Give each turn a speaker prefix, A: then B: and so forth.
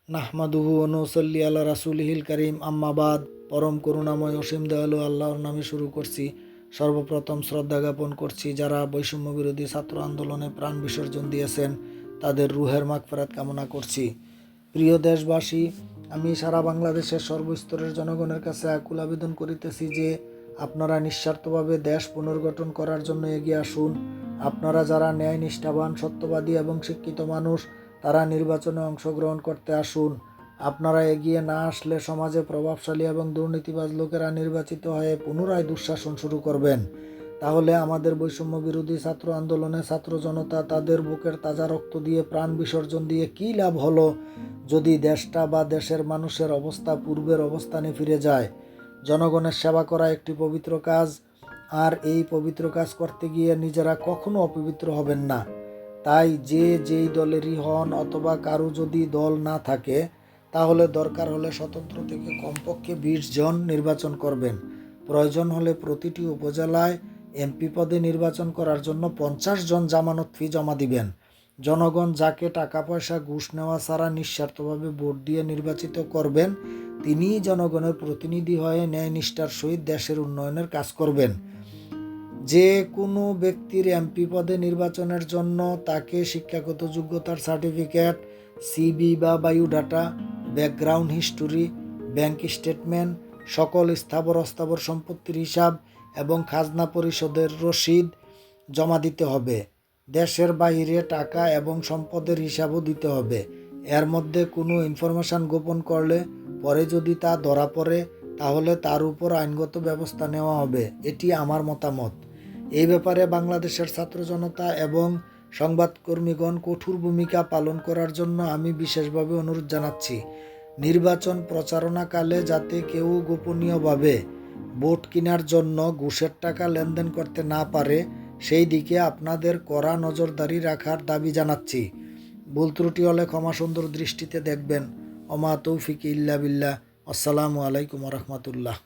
A: নাহমাদুহু ওয়া নুসাল্লি আলা রাসূলিহিল কারীম আম্মা বাদ। পরম করুণাময় অসীম দয়ালু আল্লাহর নামে শুরু করছি। সর্বপ্রথম শ্রদ্ধা জ্ঞাপন করছি যারা বৈষম্য বিরোধী ছাত্র আন্দোলনে প্রাণ বিসর্জন দিয়েছেন, তাদের রুহের মাগফিরাত কামনা করছি। প্রিয় দেশবাসী, আমি সারা বাংলাদেশের সর্বস্তরের জনগণের কাছে আকুল আবেদন করিতেছি যে আপনারা নিঃস্বার্থভাবে দেশ পুনর্গঠন করার জন্য এগিয়ে আসুন। আপনারা যারা ন্যায় নিষ্ঠাবান, সত্যবাদী এবং শিক্ষিত মানুষ, তারা নির্বাচনে অংশগ্রহণ করতে আসুন। আপনারা এগিয়ে না আসলে সমাজে প্রভাবশালী এবং দুর্নীতিবাজ লোকেরা নির্বাচিত হয়ে পুনরায় দুঃশাসন শুরু করবেন। তাহলে আমাদের বৈষম্য বিরোধী ছাত্র আন্দোলনে ছাত্র জনতা তাদের বুকের তাজা রক্ত দিয়ে প্রাণ বিসর্জন দিয়ে কী লাভ হলো যদি দেশটা বা দেশের মানুষের অবস্থা পূর্বের অবস্থানে ফিরে যায়? জনগণের সেবা করা একটি পবিত্র কাজ, আর এই পবিত্র কাজ করতে গিয়ে নিজেরা কখনো অপবিত্র হবেন না। তাই যেই দলেরই হন অথবা কারো যদি দল না থাকে, তাহলে দরকার হলে স্বতন্ত্র থেকে কমপক্ষে 20 জন নির্বাচন করবেন। প্রয়োজন হলে প্রতিটি উপজেলায় এমপি পদে নির্বাচন করার জন্য 50 জন জামানত ফি জমা দিবেন। জনগণ যাকে টাকা পয়সা ঘুষ নেওয়া ছাড়া নিঃস্বার্থভাবে ভোট দিয়ে নির্বাচিত করবেন, তিনিই জনগণের প্রতিনিধি হয়ে ন্যায় নিষ্ঠার সহিত দেশের উন্নয়নের কাজ করবেন। যে কোনো ব্যক্তির এমপি পদে নির্বাচনের জন্য তাকে শিক্ষাগত যোগ্যতার সার্টিফিকেট, সিভি বা biodata, background history, bank statement, সকল স্থাবর অস্থাবর সম্পত্তির হিসাব এবং খাজনা পরিশোধের রসিদ জমা দিতে হবে। দেশের বাইরে টাকা এবং সম্পদের হিসাবও দিতে হবে। এর মধ্যে কোনো ইনফরমেশন গোপন করলে পরে যদি তা ধরা পড়ে, তাহলে তার উপর আইনগত ব্যবস্থা নেওয়া হবে। এটি আমার মতামত। এই ব্যাপারে বাংলাদেশের ছাত্র জনতা এবং সংবাদকর্মীগণ কঠোর ভূমিকা পালন করার জন্য আমি বিশেষভাবে অনুরোধ জানাচ্ছি। নির্বাচন প্রচারণাকালে যাতে কেউ গোপনীয়ভাবে ভোট কেনার জন্য ঘুষের টাকা লেনদেন করতে না পারে, সেই দিকে আপনাদের কড়া নজরদারি রাখার দাবি জানাচ্ছি। ভুল ত্রুটি হলে ক্ষমা সুন্দর দৃষ্টিতে দেখবেন। ওমা তৌফিক ইল্লা বিল্লাহ। আসসালামু আলাইকুম ওয়া রাহমাতুল্লাহ।